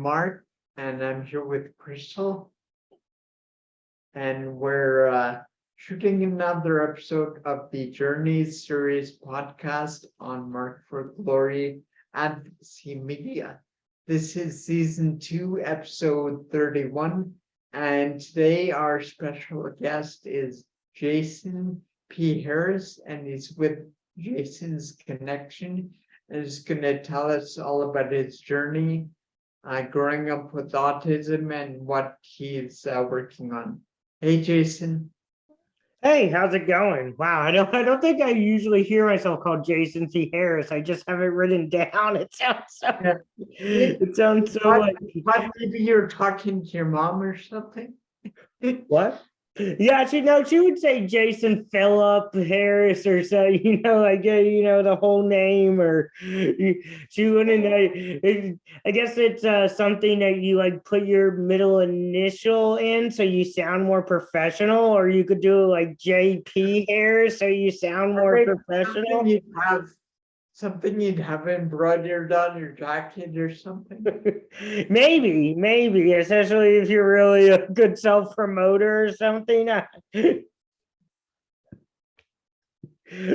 am Mark, and I'm here with Crystal, and we're shooting another episode of the Journey series podcast on Mark for Glory Advocacy Media. This is season 2, episode 31, and today our special guest is Jason P. Harris, and he's with Jason's Connection, and is going to tell us all about his journey growing up with autism and what he's working on. Hey, Jason. Hey, how's it going? Wow, I don't think I usually hear myself called Jason C. Harris. I just have it written down. It sounds so. Yeah. It sounds so But, like. but maybe you're talking to your mom or something. What? Yeah, she would say Jason Phillip Harris or so, like the whole name, or she wouldn't. I guess it's something that you like put your middle initial in, so you sound more professional, or you could do like JP Harris, so you sound more professional. Something you'd have embroidered on your jacket or something. maybe, especially if you're really a good self-promoter or something.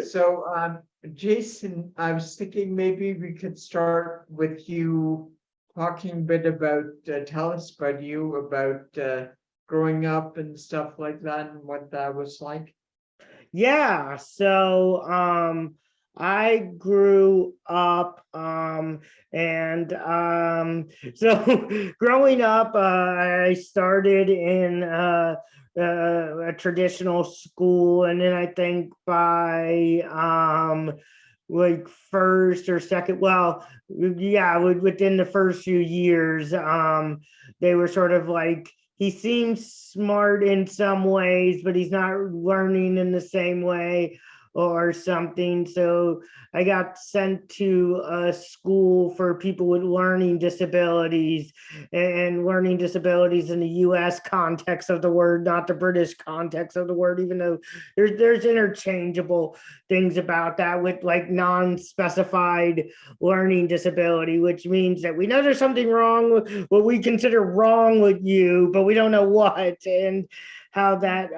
So, Jason, I was thinking maybe we could start with you talking a bit about, tell us about you, about growing up and stuff like that and what that was like. Yeah, so I grew up and so growing up I started in a traditional school, and then I think by like first or second, within the first few years they were sort of like, he seems smart in some ways, but he's not learning in the same way or something. So I got sent to a school for people with learning disabilities, and learning disabilities in the US context of the word, not the British context of the word, even though there's interchangeable things about that with like non-specified learning disability, which means that we know there's something wrong with what we consider wrong with you, but we don't know what and how that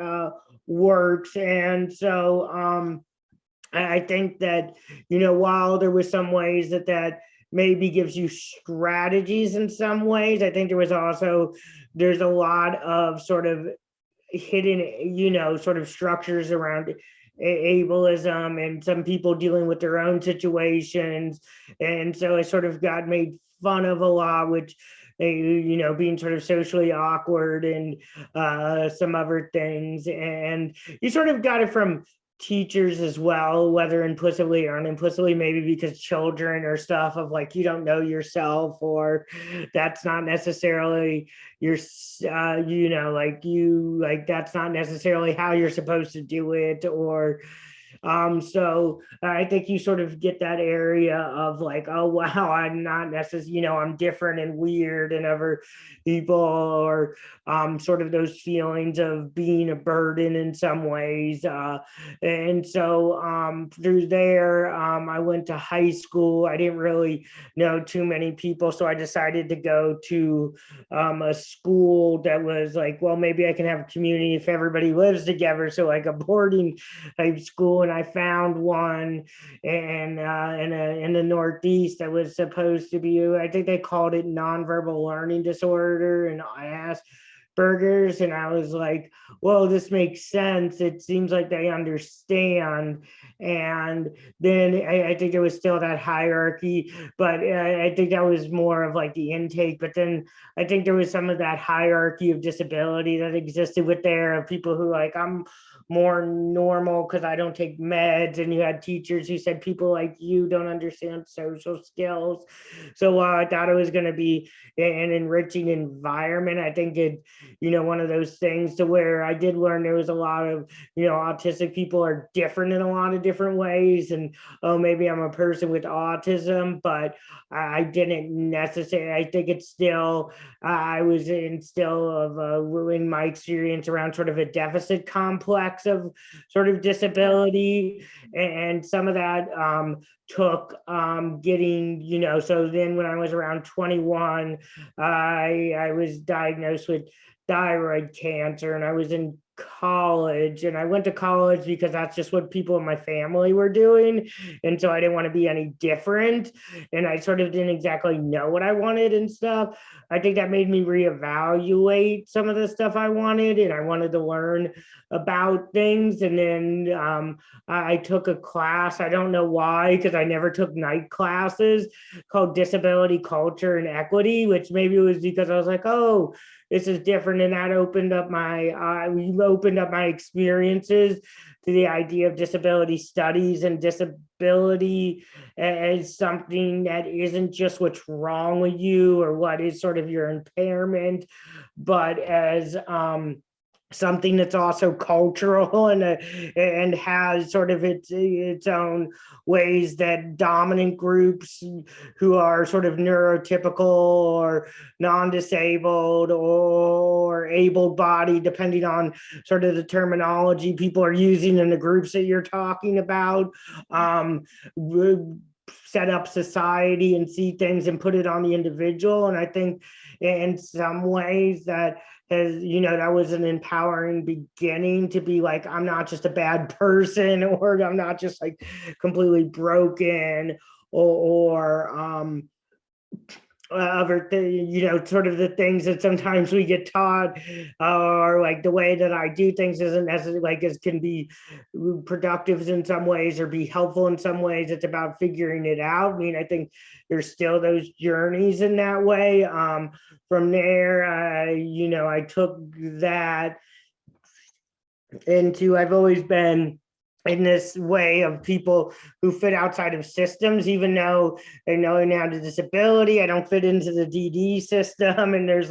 works. And so I think that, while there was some ways that maybe gives you strategies in some ways, I think there's a lot of sort of hidden, sort of structures around ableism and some people dealing with their own situations. And so I sort of got made fun of a lot, which, being sort of socially awkward and some other things. And you sort of got it from teachers as well, whether implicitly or unimplicitly, maybe because children or stuff of like, you don't know yourself, or that's not necessarily your that's not necessarily how you're supposed to do it, or so I think you sort of get that area of like, oh wow, I'm not necessarily, I'm different and weird and other people, or sort of those feelings of being a burden in some ways. And so through there, I went to high school. I didn't really know too many people, so I decided to go to a school that was like, well, maybe I can have a community if everybody lives together, so like a boarding type school. And I found one in the Northeast that was supposed to be, I think they called it nonverbal learning disorder and Asperger's, and I was like, well, this makes sense. It seems like they understand. And then I think there was still that hierarchy, but I think that was more of like the intake. But then I think there was some of that hierarchy of disability that existed with there, of people who like, I'm more normal because I don't take meds, and you had teachers who said people like you don't understand social skills. So while I thought it was going to be an enriching environment, I think it, one of those things to where I did learn there was a lot of, autistic people are different in a lot of different ways, and oh, maybe I'm a person with autism, but I didn't necessarily, I think it's still, I was in in my experience around sort of a deficit complex of sort of disability. and some of that took getting, so then when I was around 21, I was diagnosed with thyroid cancer, and I was in college, and I went to college because that's just what people in my family were doing, and so I didn't want to be any different, and I sort of didn't exactly know what I wanted and stuff. I think that made me reevaluate some of the stuff I wanted, and I wanted to learn about things. And then I took a class, I don't know why, because I never took night classes, called Disability Culture and Equity, which maybe it was because I was like, oh, this is different, and that opened up my experiences to the idea of disability studies and disability as something that isn't just what's wrong with you or what is sort of your impairment, but as something that's also cultural and has sort of its own ways that dominant groups who are sort of neurotypical or non-disabled or able-bodied, depending on sort of the terminology people are using in the groups that you're talking about, set up society and see things and put it on the individual. And I think in some ways that that was an empowering beginning to be like, I'm not just a bad person, or I'm not just like completely broken, or other sort of the things that sometimes we get taught, or like the way that I do things isn't necessarily like as can be productive in some ways or be helpful in some ways. It's about figuring it out. I mean, I think there's still those journeys in that way. From there, I took that into, I've always been in this way of people who fit outside of systems, even though they know now the disability, I don't fit into the DD system. And there's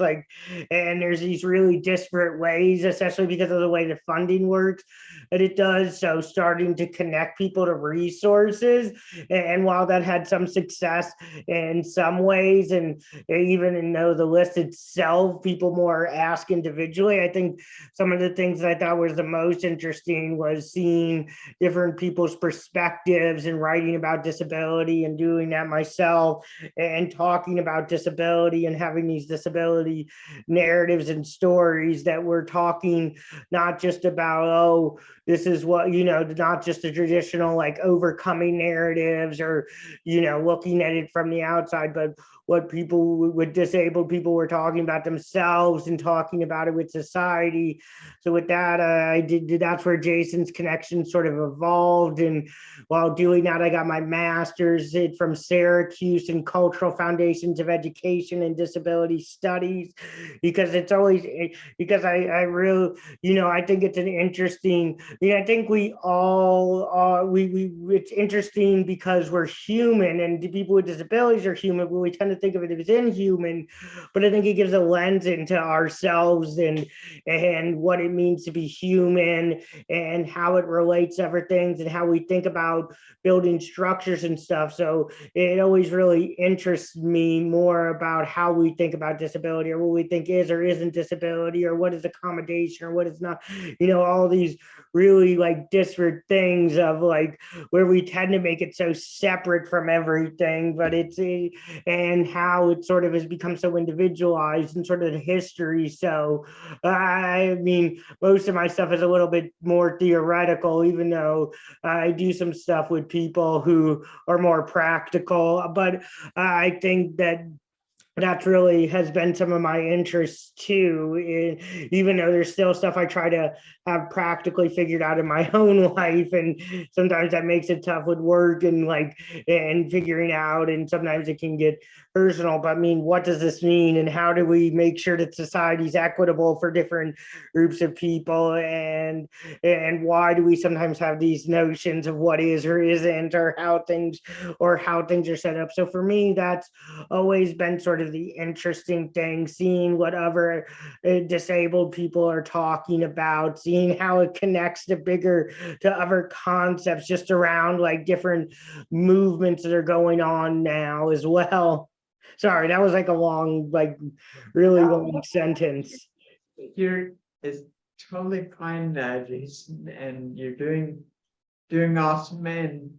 these really disparate ways, especially because of the way the funding works, that it does. So starting to connect people to resources. And while that had some success in some ways, and even though the list itself, people more ask individually, I think some of the things that I thought was the most interesting was seeing different people's perspectives and writing about disability and doing that myself and talking about disability and having these disability narratives and stories that we're talking not just about, oh, this is what, not just the traditional like overcoming narratives or, looking at it from the outside, but what people with disabled people were talking about themselves and talking about it with society. So with that, that's where Jason's connection sort of evolved. And while doing that, I got my master's from Syracuse in Cultural Foundations of Education and Disability Studies, because it's always, because I really, I think it's an interesting, I think we all are, it's interesting because we're human, and the people with disabilities are human, but we tend to think of it as inhuman. But I think it gives a lens into ourselves and what it means to be human and how it relates to other things and how we think about building structures and stuff. So it always really interests me more about how we think about disability, or what we think is or isn't disability, or what is accommodation or what is not, all these really like disparate things of like where we tend to make it so separate from everything, but and how it sort of has become so individualized and sort of the history. So I mean, most of my stuff is a little bit more theoretical, even though I do some stuff with people who are more practical. But I think that really has been some of my interests too, even though there's still stuff I try to have practically figured out in my own life. And sometimes that makes it tough with work and figuring out, and sometimes it can get personal. But I mean, what does this mean? And how do we make sure that society is equitable for different groups of people? And why do we sometimes have these notions of what is or isn't, or how things are set up? So for me, that's always been sort of the interesting thing, seeing what other disabled people are talking about, seeing how it connects to other concepts just around like different movements that are going on now as well. Sorry, that was like a long, like really long sentence. You're, it's totally fine, Jason, and you're doing doing awesome. And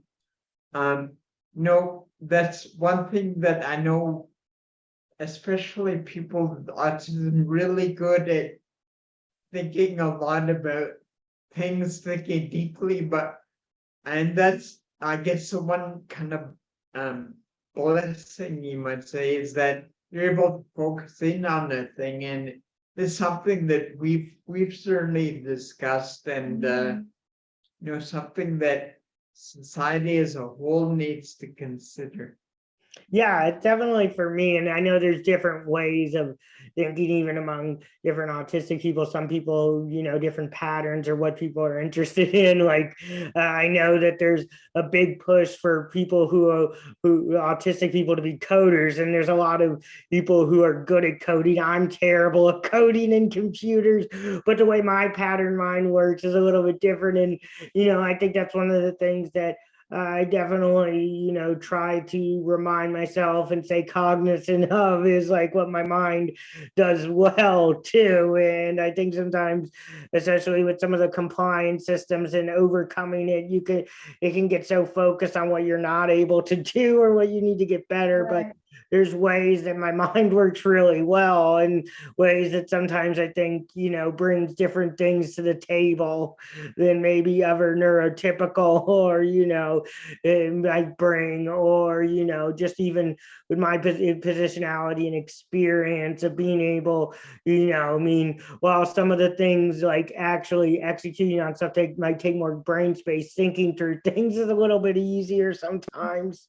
that's one thing that I know, especially people with autism, really good at thinking a lot about things, thinking deeply. And that's, I guess, the one kind of blessing you might say is that you're able to focus in on a thing, and it's something that we've certainly discussed, and something that society as a whole needs to consider. Yeah, it's definitely for me. And I know there's different ways of thinking, even among different autistic people. Some people, different patterns or what people are interested in. Like, I know that there's a big push for people who autistic people to be coders. And there's a lot of people who are good at coding. I'm terrible at coding in computers, but the way my pattern mind works is a little bit different. And, I think that's one of the things that I definitely, try to remind myself and say cognizant of is like what my mind does well too. And I think sometimes, especially with some of the compliance systems and overcoming it, it can get so focused on what you're not able to do or what you need to get better. Right. But there's ways that my mind works really well, and ways that sometimes I think, brings different things to the table than maybe other neurotypical or, might bring, or, just even with my positionality and experience of being able, while some of the things like actually executing on stuff might take more brain space, thinking through things is a little bit easier sometimes,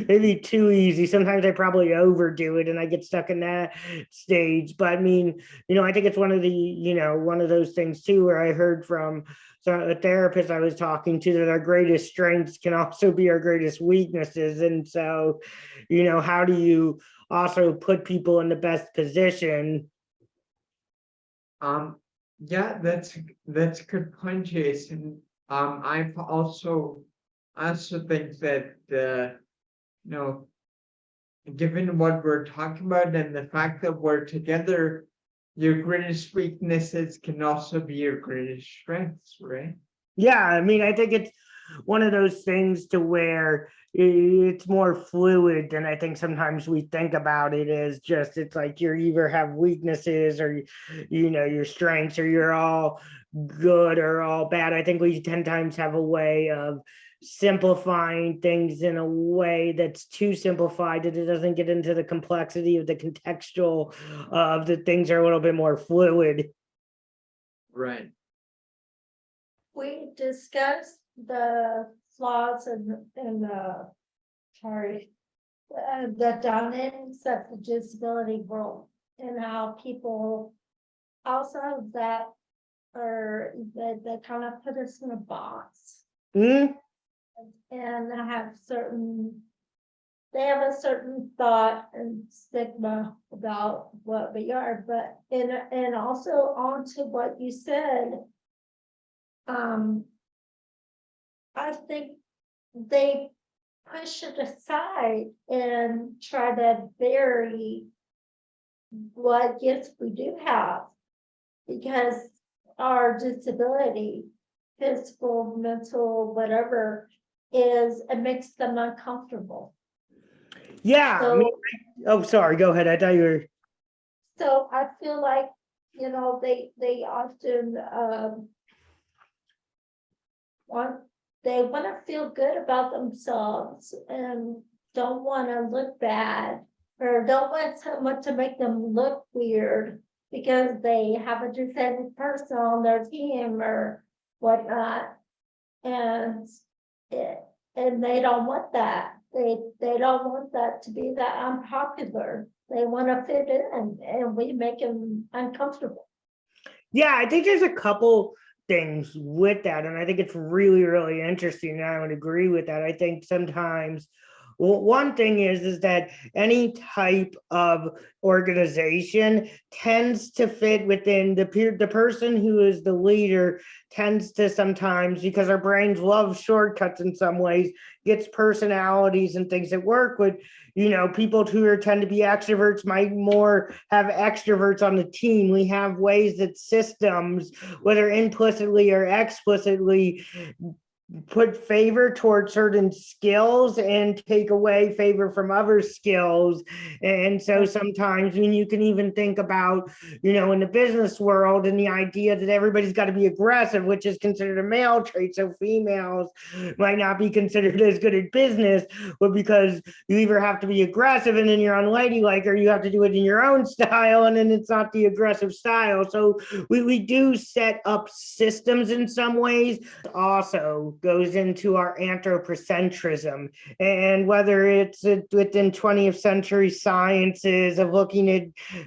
maybe too easy. Sometimes I probably overdo it and I get stuck in that stage. But I think it's one of those things too, where I heard from a therapist I was talking to that our greatest strengths can also be our greatest weaknesses. And so, how do you also put people in the best position? Yeah, that's a good point, Jason. I also think that given what we're talking about and the fact that we're together, your greatest weaknesses can also be your greatest strengths, right? Yeah, I think it's one of those things to where it's more fluid than I think sometimes we think about it as. Just, it's like you either have weaknesses or your strengths, or you're all good or all bad. I think we 10 times have a way of simplifying things in a way that's too simplified, that it doesn't get into the complexity of the contextual of the things are a little bit more fluid. Right. We discussed the flaws in the dynamics of the disability world, and how people also that kind of put us in a box. Mm-hmm. And they have a certain thought and stigma about what we are. But and also on to what you said, I think they push it aside and try to bury what gifts we do have, because our disability, physical, mental, whatever, it makes them uncomfortable. Yeah. So, sorry, go ahead. I thought you were. So I feel like, they often want to feel good about themselves and don't want to look bad, or don't want someone to make them look weird because they have a disabled person on their team or whatnot. And they don't want that. They don't want that to be that unpopular. They want to fit in, and we make them uncomfortable. Yeah, I think there's a couple things with that, and I think it's really, really interesting, and I would agree with that. I think sometimes, well, one thing is that any type of organization tends to fit within the person who is the leader tends to sometimes, because our brains love shortcuts in some ways, gets personalities and things that work with, people who tend to be extroverts might more have extroverts on the team. We have ways that systems, whether implicitly or explicitly, put favor towards certain skills and take away favor from other skills. And so sometimes when you can even think about, in the business world and the idea that everybody's got to be aggressive, which is considered a male trait. So females might not be considered as good at business, but because you either have to be aggressive and then you're unladylike, or you have to do it in your own style and then it's not the aggressive style. So we do set up systems in some ways. Also goes into our anthropocentrism, and whether it's within 20th century sciences of looking at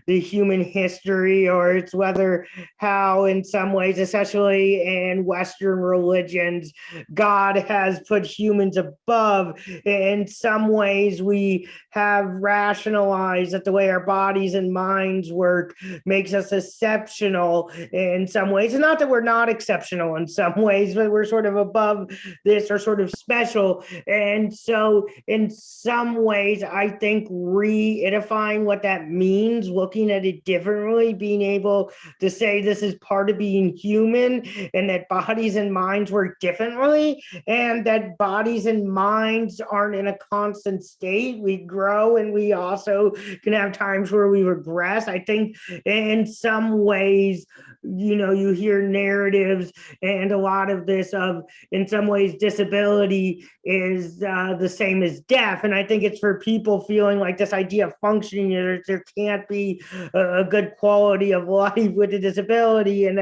the human history, or it's whether how in some ways, especially in Western religions, God has put humans above. In some ways, we have rationalized that the way our bodies and minds work makes us exceptional in some ways. And not that we're not exceptional in some ways, but we're sort of above this or sort of special. And so in some ways, I think re-edifying what that means, looking at it differently, being able to say this is part of being human, and that bodies and minds work differently, and that bodies and minds aren't in a constant state. We grow, and we also can have times where we regress. I think in some ways, you hear narratives and a lot of this of, in some ways, disability is the same as deaf. And I think it's for people feeling like this idea of functioning, there can't be a good quality of life with a disability. And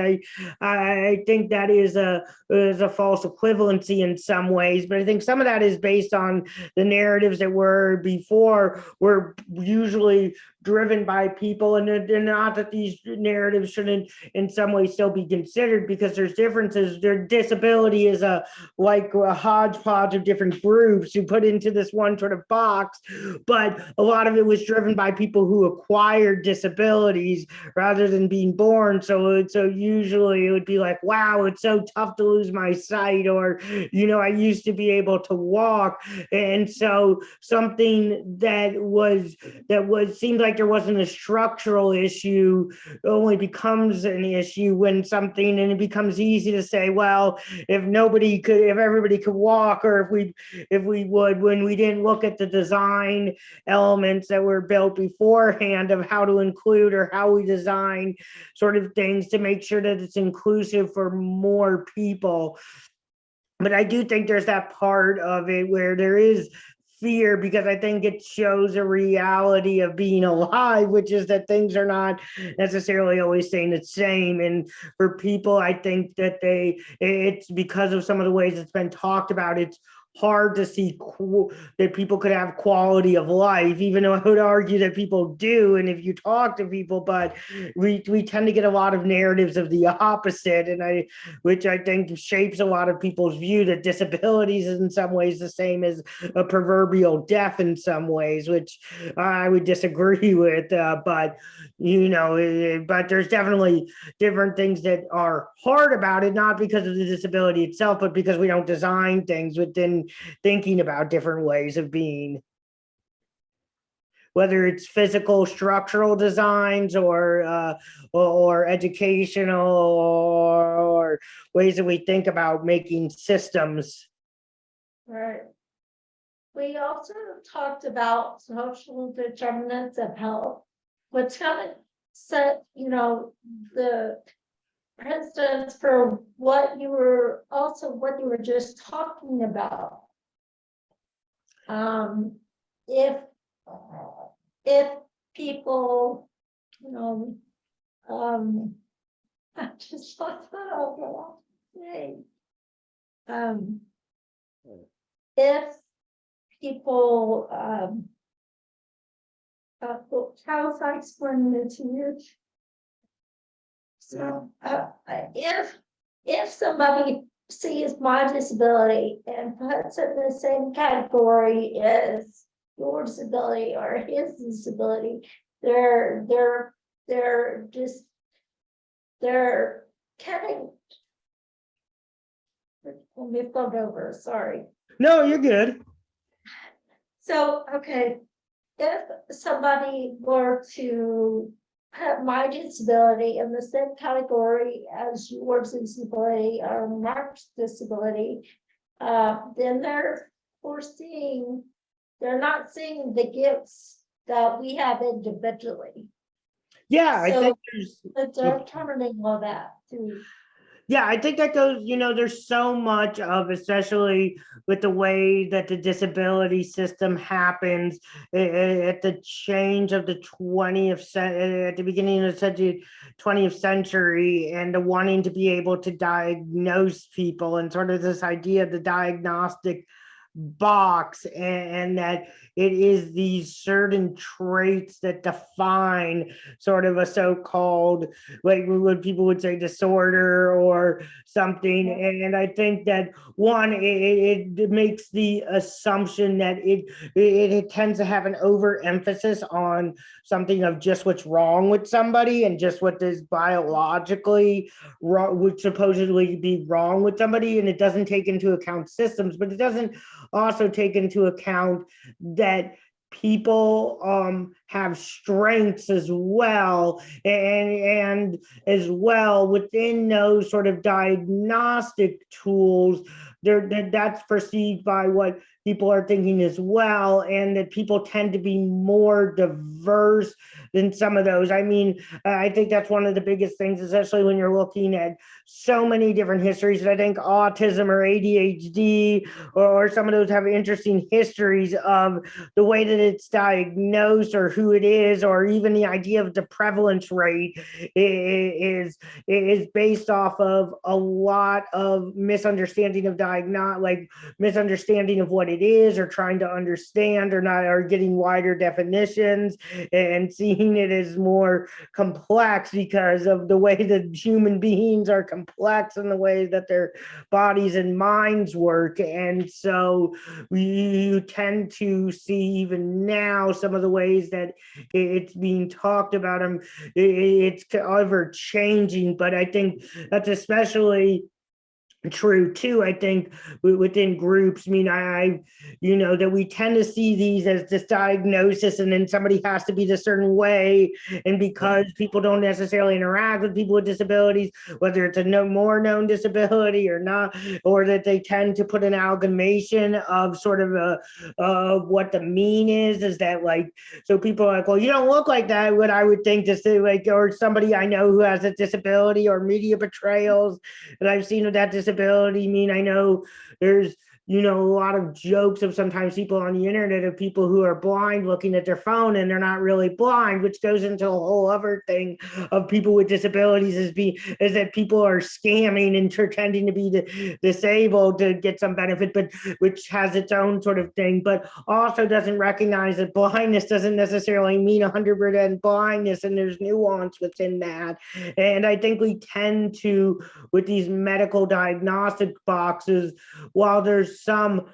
I think that is a false equivalency in some ways. But I think some of that is based on the narratives that were before were usually driven by people, and not that these narratives shouldn't in some way still be considered, because there's differences. Their disability is like a hodgepodge of different groups who put into this one sort of box, but a lot of it was driven by people who acquired disabilities rather than being born. So usually it would be like, wow, it's so tough to lose my sight, or I used to be able to walk. And so something that seemed like there wasn't a structural issue only becomes an issue when something, and it becomes easy to say, well, if everybody could walk, or if we would, when we didn't look at the design elements that were built beforehand of how to include, or how we design sort of things to make sure that it's inclusive for more people. But I do think there's that part of it where there is fear, because I think it shows a reality of being alive, which is that things are not necessarily always staying the same. And for people, I think that it's because of some of the ways it's been talked about, it's hard to see that people could have quality of life, even though I would argue that people do. And if you talk to people, but we tend to get a lot of narratives of the opposite, and which I think shapes a lot of people's view that disabilities is in some ways the same as a proverbial deaf in some ways, which I would disagree with. But there's definitely different things that are hard about it, not because of the disability itself, but because we don't design things within thinking about different ways of being, whether it's physical structural designs, or educational, or ways that we think about making systems. Right. We also talked about social determinants of health, which kind of set, the precedence for what you were just talking about. If people, I just thought that over today. If people, how was I explaining it to you? So, if somebody sees my disability and puts it in the same category as your disability or his disability, they're getting. Let me flip over. Sorry. No, you're good. So, okay, if somebody were to put my disability in the same category as your disability or Mark's disability, then they're not seeing the gifts that we have individually. Yeah, I So think they're determining all that too. yeah, I think that goes, there's so much of, especially with the way that the disability system happens at the change of the 20th century, at the beginning of the 20th century, and the wanting to be able to diagnose people, and sort of this idea of the diagnostic box, and that it is these certain traits that define sort of a so-called, like what people would say, disorder or something. And I think that one, it makes the assumption that it tends to have an overemphasis on something of just what's wrong with somebody and just what is biologically wrong, would supposedly be wrong with somebody, and it doesn't take into account systems, but it doesn't also take into account that people have strengths as well, and as well within those sort of diagnostic tools, that's perceived by what people are thinking as well, and that people tend to be more diverse than some of those. I mean, I think that's one of the biggest things, especially when you're looking at so many different histories. And I think autism or ADHD or some of those have interesting histories of the way that it's diagnosed or who it is, or even the idea of the prevalence rate is based off of a lot of misunderstanding of like misunderstanding of what it is, or trying to understand, or not, or getting wider definitions and seeing it as more complex because of the way that human beings are complex and the way that their bodies and minds work. And so you tend to see even now some of the ways that it's being talked about. It's ever changing, but I think that's especially true too. I think within groups, I mean, that we tend to see these as this diagnosis, and then somebody has to be a certain way, and because people don't necessarily interact with people with disabilities, whether it's a more known disability or not, or that they tend to put an amalgamation of sort of what the mean is that, like, so people are like, well, you don't look like that, what I would think to say, like, or somebody I know who has a disability, or media portrayals that I've seen of that disability. I mean, I know there's a lot of jokes of sometimes people on the internet of people who are blind looking at their phone and they're not really blind, which goes into a whole other thing of people with disabilities is that people are scamming and pretending to be disabled to get some benefit, but which has its own sort of thing, but also doesn't recognize that blindness doesn't necessarily mean 100% blindness, and there's nuance within that. And I think we tend to, with these medical diagnostic boxes, while there's some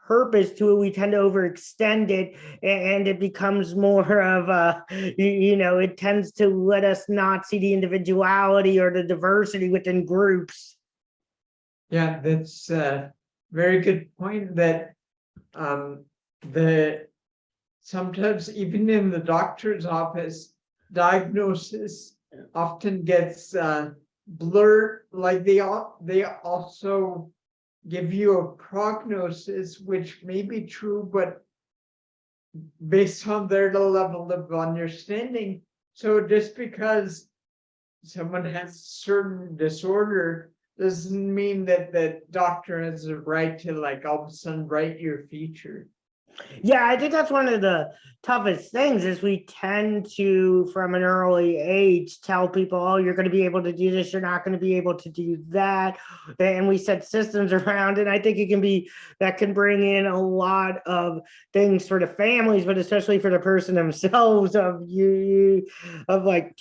purpose to it, we tend to overextend it, and it becomes more of a, it tends to let us not see the individuality or the diversity within groups. Yeah, that's a very good point, that the sometimes even in the doctor's office, diagnosis often gets blurred. Like they also give you a prognosis, which may be true, but based on their level of understanding. So just because someone has certain disorder doesn't mean that the doctor has a right to, like, all of a sudden write your feature. Yeah, I think that's one of the toughest things is we tend to, from an early age, tell people, oh, you're going to be able to do this, you're not going to be able to do that. And we set systems around it. I think that can bring in a lot of things for the families, but especially for the person themselves of like,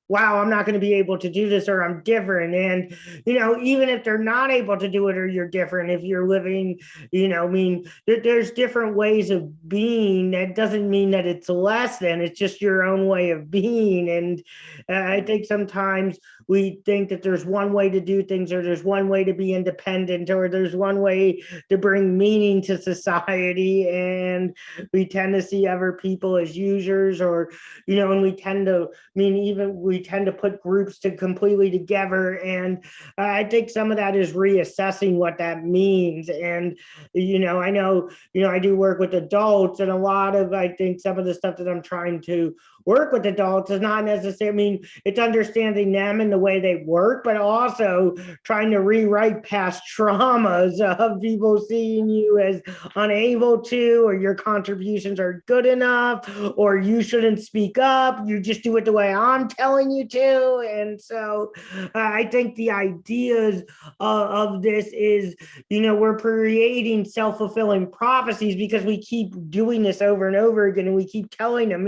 wow, I'm not going to be able to do this, or I'm different. And, even if they're not able to do it, or you're different, if you're living, I mean, there's different ways of being. That doesn't mean that it's less than, it's just your own way of being. And I think sometimes we think that there's one way to do things, or there's one way to be independent, or there's one way to bring meaning to society. And we tend to see other people as users, or, and we tend to, we tend to put groups to completely together. And I think some of that is reassessing what that means. And, I know, I do work with adults, and a lot of, I think some of the stuff that I'm trying to work with adults is not necessarily, it's understanding them and the way they work, but also trying to rewrite past traumas of people seeing you as unable to, or your contributions are good enough, or you shouldn't speak up, you just do it the way I'm telling you to. And so I think the ideas of this is, we're creating self-fulfilling prophecies because we keep doing this over and over again, and we keep telling them.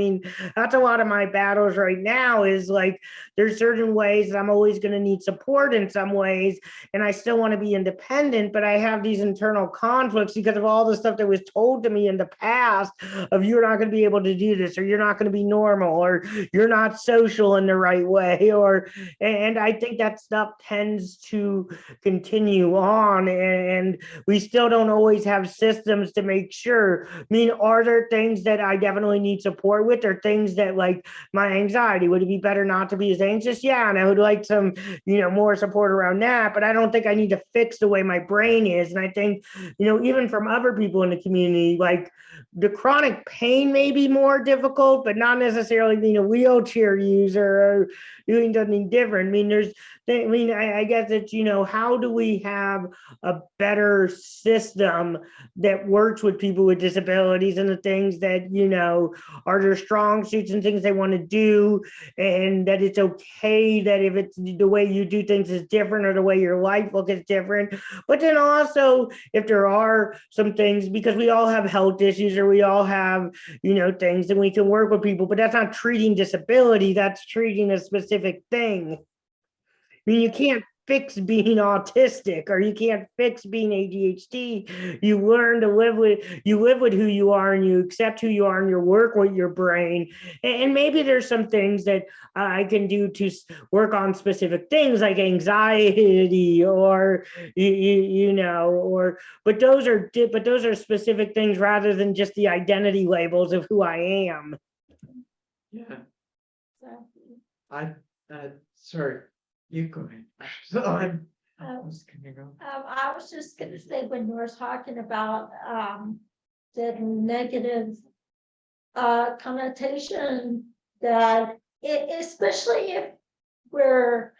That's a lot of my battles right now, is like, there's certain ways that I'm always going to need support in some ways, and I still want to be independent, but I have these internal conflicts because of all the stuff that was told to me in the past of, you're not going to be able to do this, or you're not going to be normal, or you're not social in the right way, and I think that stuff tends to continue on, and we still don't always have systems to make sure. Are there things that I definitely need support with, or things that, like, my anxiety, would it be better not to be as anxious? Yeah, and I would like some, more support around that, but I don't think I need to fix the way my brain is. And I think, even from other people in the community, like, the chronic pain may be more difficult, but not necessarily being a wheelchair user or doing something different. I guess it's, how do we have a better system that works with people with disabilities, and the things that, are their strong suits and things they want to do, and that it's okay that if it's the way you do things is different, or the way your life looks is different. But then also, if there are some things, because we all have health issues, or we all have, things, and we can work with people, but that's not treating disability, that's treating a specific thing. You can't fix being autistic, or you can't fix being ADHD. You learn to live with who you are, and you accept who you are, and you work with your brain. And maybe there's some things that I can do to work on specific things like anxiety, or but those are specific things rather than just the identity labels of who I am. Yeah, Exactly. sorry, you go ahead. So I was gonna go. I was just gonna say, when you were talking about the negative connotation, that especially if we're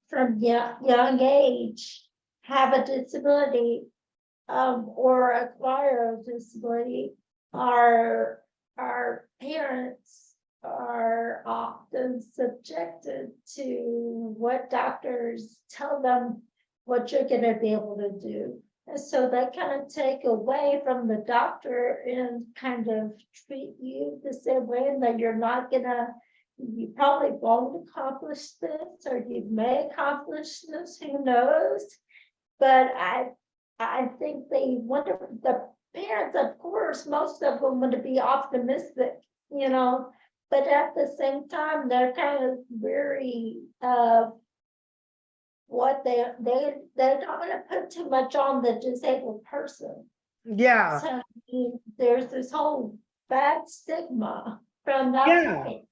from young age have a disability, or acquire a disability, our parents are often subjected to what doctors tell them what you're going to be able to do. And so they kind of take away from the doctor and kind of treat you the same way, and that you're not gonna, you probably won't accomplish this, or you may accomplish this, who knows? But I think they want the parents, of course, most of them want to be optimistic, but at the same time, they're kind of very what they don't want to put too much on the disabled person. Yeah. So there's this whole bad stigma from that point.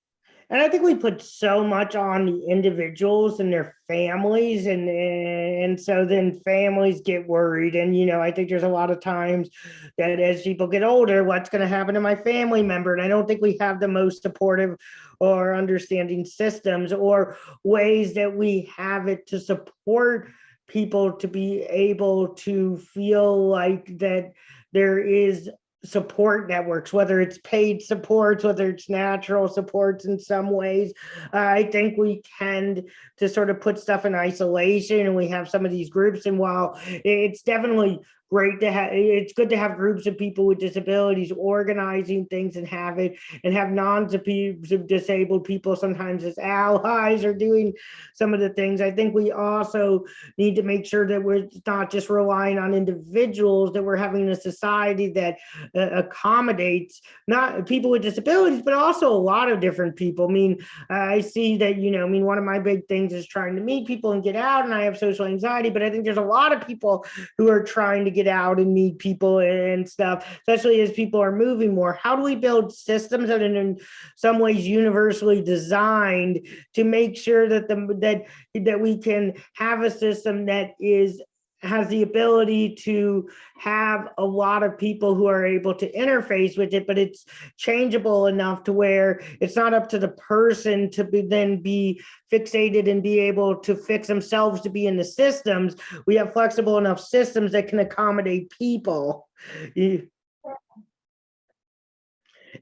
And I think we put so much on the individuals and their families, and so then families get worried. And, I think there's a lot of times that as people get older, what's going to happen to my family member? And I don't think we have the most supportive or understanding systems or ways that we have it to support people to be able to feel like that there is support networks, whether it's paid supports, whether it's natural supports. In some ways, I think we tend to sort of put stuff in isolation, and we have some of these groups. And while it's definitely great to have, it's good to have groups of people with disabilities organizing things and have non-disabled people sometimes as allies or doing some of the things. I think we also need to make sure that we're not just relying on individuals, that we're having a society that accommodates not people with disabilities, but also a lot of different people. I mean, I see that, one of my big things is trying to meet people and get out, and I have social anxiety, but I think there's a lot of people who are trying to get out and meet people and stuff, especially as people are moving more. How do we build systems that are in some ways universally designed to make sure that that we can have a system that has the ability to have a lot of people who are able to interface with it, but it's changeable enough to where it's not up to the person to then be fixated and be able to fix themselves to be in the systems. We have flexible enough systems that can accommodate people.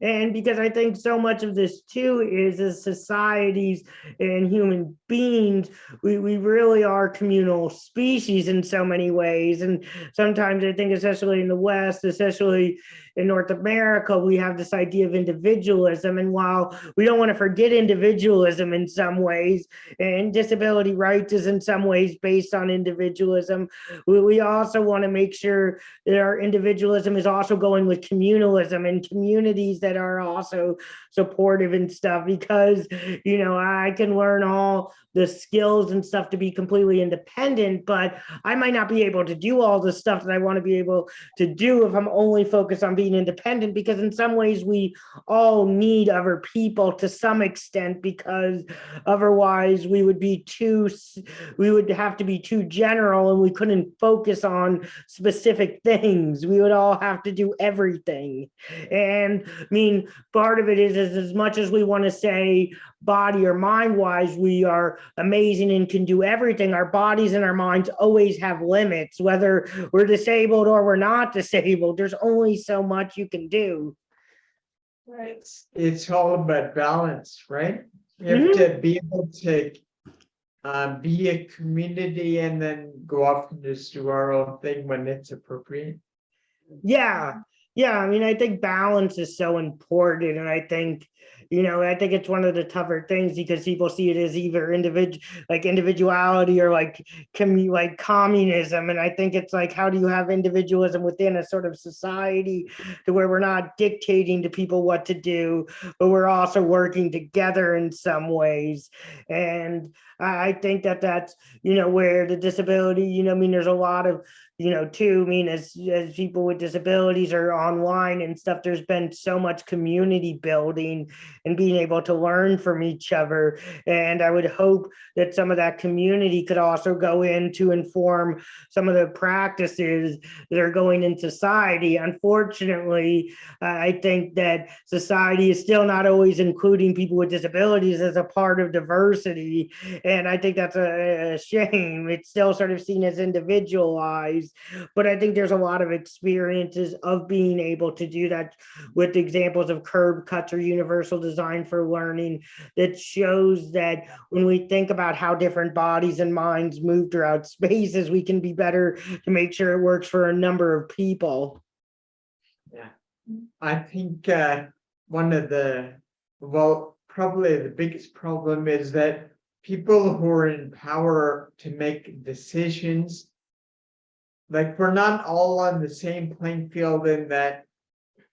And because I think so much of this too is as societies and human beings, we really are communal species in so many ways. And sometimes I think, especially in the West, especially in North America, we have this idea of individualism. And while we don't want to forget individualism in some ways, and disability rights is in some ways based on individualism, we also want to make sure that our individualism is also going with communalism and communities that are also supportive and stuff, because I can learn all the skills and stuff to be completely independent, but I might not be able to do all the stuff that I want to be able to do if I'm only focused on being independent, because in some ways we all need other people to some extent, because otherwise we would have to be too general and we couldn't focus on specific things. We would all have to do everything. And I mean, part of it is as much as we want to say body or mind wise, we are amazing and can do everything. Our bodies and our minds always have limits, whether we're disabled or we're not disabled. There's only so much you can do. Right. It's all about balance, right? You have to be able to be a community and then go off and just do our own thing when it's appropriate. Yeah. I mean, I think balance is so important. And I think it's one of the tougher things, because people see it as either individuality or like communism. And I think it's like, how do you have individualism within a sort of society to where we're not dictating to people what to do, but we're also working together in some ways. And I think that's, where the disability, there's a lot of, too, as people with disabilities are online and stuff, there's been so much community building and being able to learn from each other. And I would hope that some of that community could also go in to inform some of the practices that are going in society. Unfortunately, I think that society is still not always including people with disabilities as a part of diversity. And I think that's a shame. It's still sort of seen as individualized. But I think there's a lot of experiences of being able to do that with examples of curb cuts or universal design for learning that shows that when we think about how different bodies and minds move throughout spaces, we can be better to make sure it works for a number of people. Yeah, I think probably the biggest problem is that people who are in power to make decisions, like, we're not all on the same playing field, in that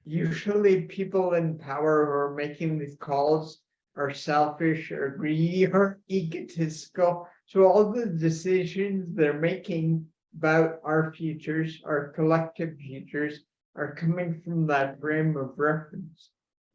usually people in power who are making these calls are selfish or greedy or egotistical. So all the decisions they're making about our futures, our collective futures, are coming from that frame of reference.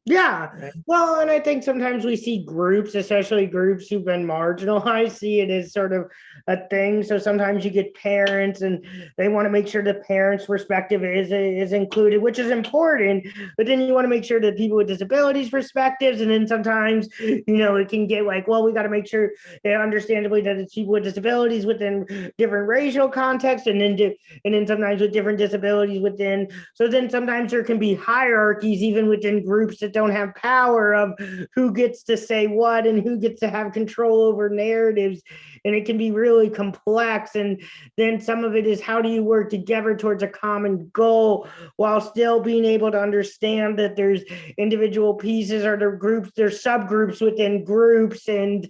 Yeah, well, and I think sometimes we see groups, especially groups who've been marginalized, see it as sort of a thing. So sometimes you get parents and they want to make sure the parents' perspective is included, which is important. But then you want to make sure that people with disabilities perspectives, and then sometimes, it can get like, well, we got to make sure, understandably, that it's people with disabilities within different racial contexts, and then sometimes with different disabilities within. So then sometimes there can be hierarchies even within groups that that don't have power of who gets to say what and who gets to have control over narratives. And it can be really complex. And then some of it is, how do you work together towards a common goal while still being able to understand that there's individual pieces, or their groups, there's subgroups within groups, and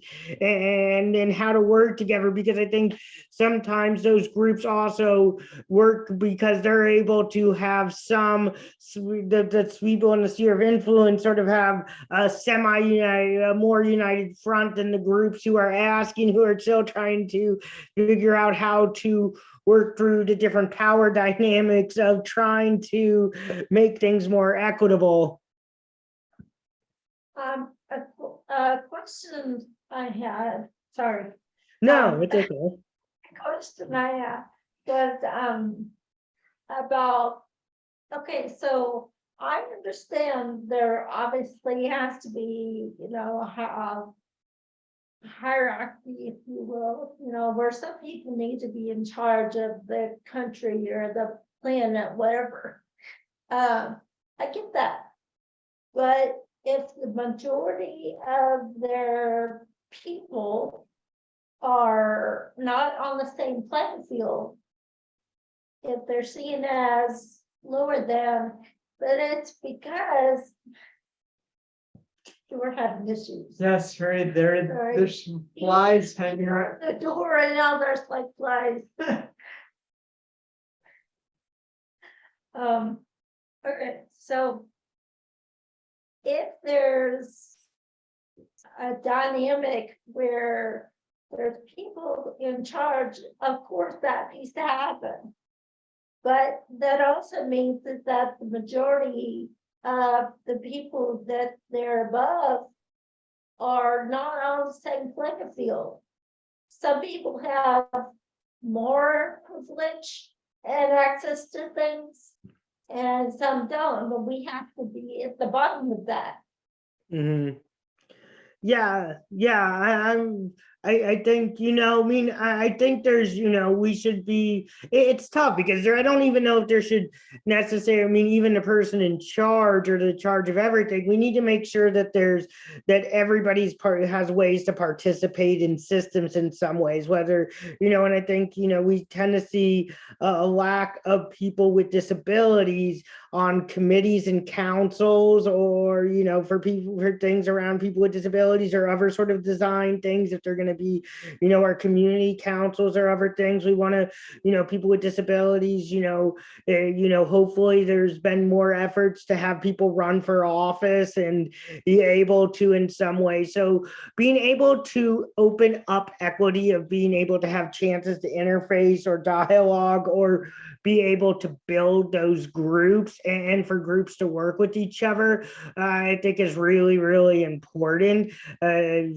how to work together. Because I think sometimes those groups also work because they're able to have some, that people in the sphere of influence sort of have a a more united front than the groups who are asking, who are still trying to figure out how to work through the different power dynamics of trying to make things more equitable. A question I had, sorry. No, it's okay. Question I had was about, okay, so I understand there obviously has to be, hierarchy, if you will, where some people need to be in charge of the country or the planet, whatever. I get that. But if the majority of their people are not on the same playing field, if they're seen as lower than, but it's because we're having issues. Yes, right there. Sorry. There's some flies hanging around. The door, and now there's like flies. Okay, so if there's a dynamic where there's people in charge, of course that needs to happen. But that also means that the majority of the people that they're above are not on the same playing field. Some people have more privilege and access to things, and some don't, but we have to be at the bottom of that. Mm-hmm. Yeah, I think, I think there's, we should be, it's tough because I don't even know if there should necessarily, even the person in charge or the charge of everything, we need to make sure that that everybody's has ways to participate in systems in some ways, whether, and I think, we tend to see a lack of people with disabilities on committees and councils, or, for things around people with disabilities or other sort of design things. If they're going to be, our community councils or other things, we want to, people with disabilities, hopefully there's been more efforts to have people run for office and be able to in some way. So being able to open up equity of being able to have chances to interface or dialogue, or be able to build those groups and for groups to work with each other, I think is really, really important,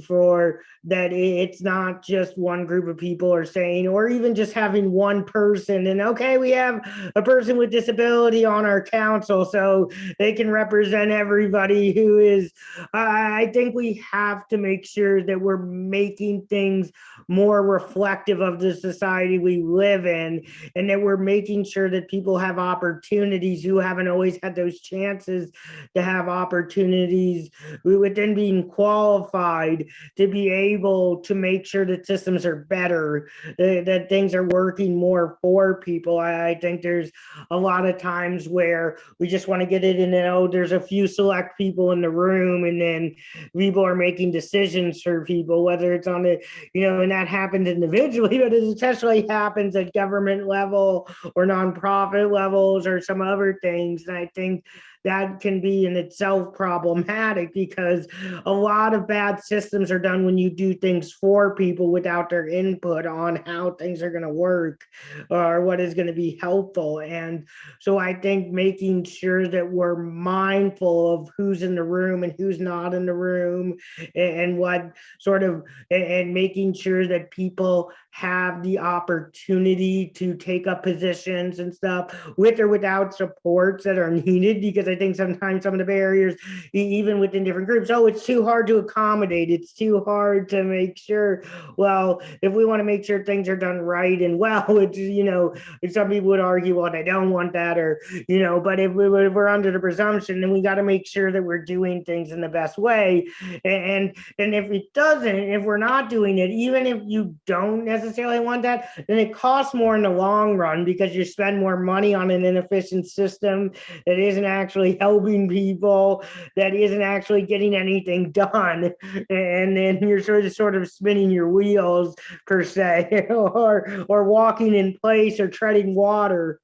for that. It's not just one group of people are saying, or even just having one person and, okay, we have a person with disability on our council, so they can represent everybody who is, I think we have to make sure that we're making things more reflective of the society we live in, and that we're making sure that people have opportunities who haven't always had those chances to have opportunities within being qualified to be able to make sure that systems are better, that things are working more for people. I think there's a lot of times where we just want to get it in, there's a few select people in the room, and then people are making decisions for people, whether it's on the, and that happens individually, but it especially happens at government level or nonprofit levels or some other things. And I think that can be in itself problematic, because a lot of bad systems are done when you do things for people without their input on how things are going to work or what is going to be helpful. And so I think making sure that we're mindful of who's in the room and who's not in the room, and what sort of, and making sure that people have the opportunity to take up positions solutions and stuff with or without supports that are needed, because I think sometimes some of the barriers, even within different groups, oh, it's too hard to accommodate. It's too hard to make sure, well, if we want to make sure things are done right and well, it's, some people would argue, well, they don't want that, or, but if we're under the presumption, then we got to make sure that we're doing things in the best way. And if it doesn't, if we're not doing it, even if you don't necessarily want that, then it costs more in the long run, because you spend more money on an inefficient system that isn't actually helping people, that isn't actually getting anything done. And then you're sort of spinning your wheels, per se, or walking in place or treading water.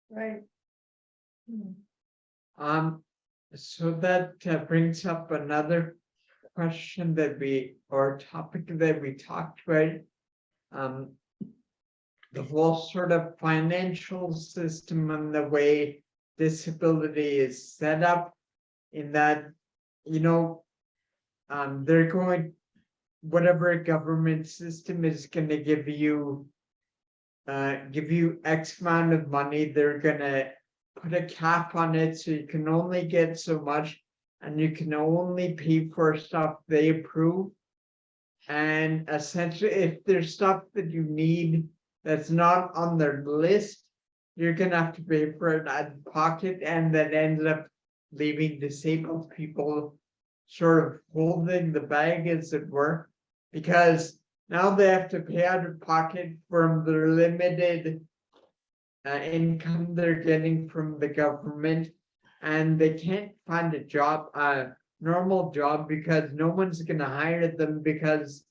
Right. So that brings up another question or topic that we talked about. The whole sort of financial system and the way disability is set up, in that, they're going, whatever government system is going to give you X amount of money, they're going to put a cap on it, so you can only get so much, and you can only pay for stuff they approve. And essentially, if there's stuff that you need that's not on their list, you're gonna have to pay for it out of pocket, and that ends up leaving disabled people sort of holding the bag, as it were, because now they have to pay out of pocket from their limited income they're getting from the government, and they can't find a normal job, because no one's going to hire them, because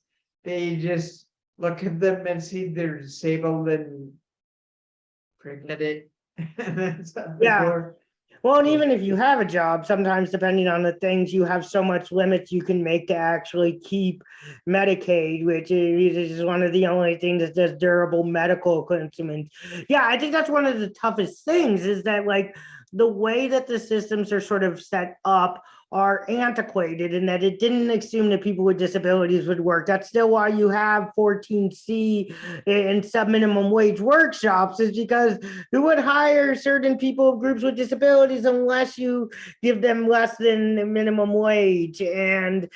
they just look at them and see they're disabled and forget it. Yeah. Well, and even if you have a job, sometimes depending on the things, you have so much limits you can make to actually keep Medicaid, which is one of the only things that does durable medical instruments. Yeah, I think that's one of the toughest things, is that, like, the way that the systems are sort of set up are antiquated, and that it didn't assume that people with disabilities would work. That's still why you have 14C and sub-minimum wage workshops, is because who would hire certain people, groups with disabilities, unless you give them less than the minimum wage? And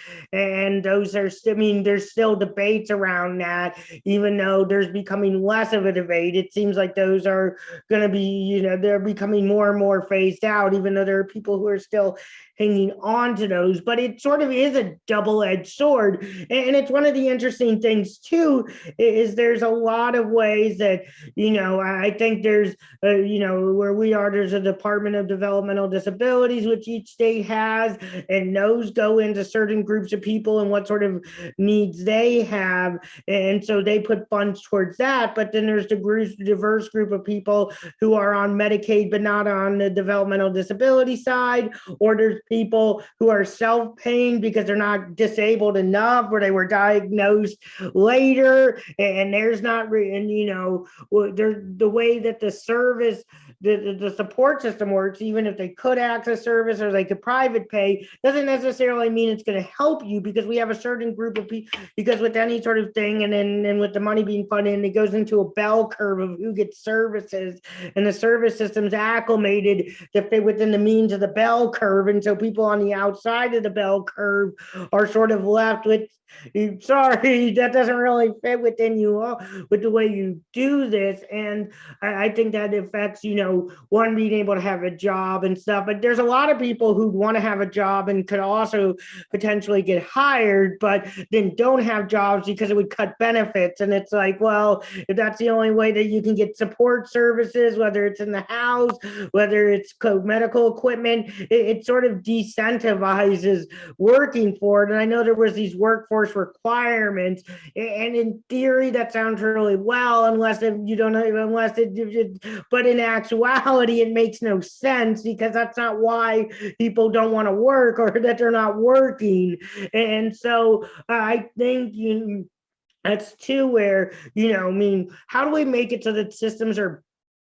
those are still, there's still debates around that, even though there's becoming less of a debate. It seems like those are going to be, they're becoming more and more phased out, even though there are people who are still hanging on to those. But it sort of is a double-edged sword. And it's one of the interesting things too, is there's a lot of ways that, I think there's, where we are, there's a Department of Developmental Disabilities, which each state has, and those go into certain groups of people and what sort of needs they have. And so they put funds towards that. But then there's the diverse group of people who are on Medicaid, but not on the developmental disability side, or there's people who are self-paying because they're not disabled enough, or they were diagnosed later, and there's not, the way that the service, the support system works, even if they could access service or they could private pay, doesn't necessarily mean it's going to help you, because we have a certain group of people, because with any sort of thing, and then with the money being funded, it goes into a bell curve of who gets services, and the service system's acclimated to fit within the means of the bell curve. And so people on the outside of the bell curve are sort of left with, sorry, that doesn't really fit within you, with the way you do this. And I think that affects, one, being able to have a job and stuff. But there's a lot of people who want to have a job and could also potentially get hired, but then don't have jobs because it would cut benefits. And it's like, well, if that's the only way that you can get support services, whether it's in the house, whether it's medical equipment, it sort of decentivizes working for it. And I know there was these workforce requirements, and in theory that sounds really well, unless you don't know, but in actuality it makes no sense, because that's not why people don't want to work, or that they're not working. And so I think that's too where, how do we make it so that systems are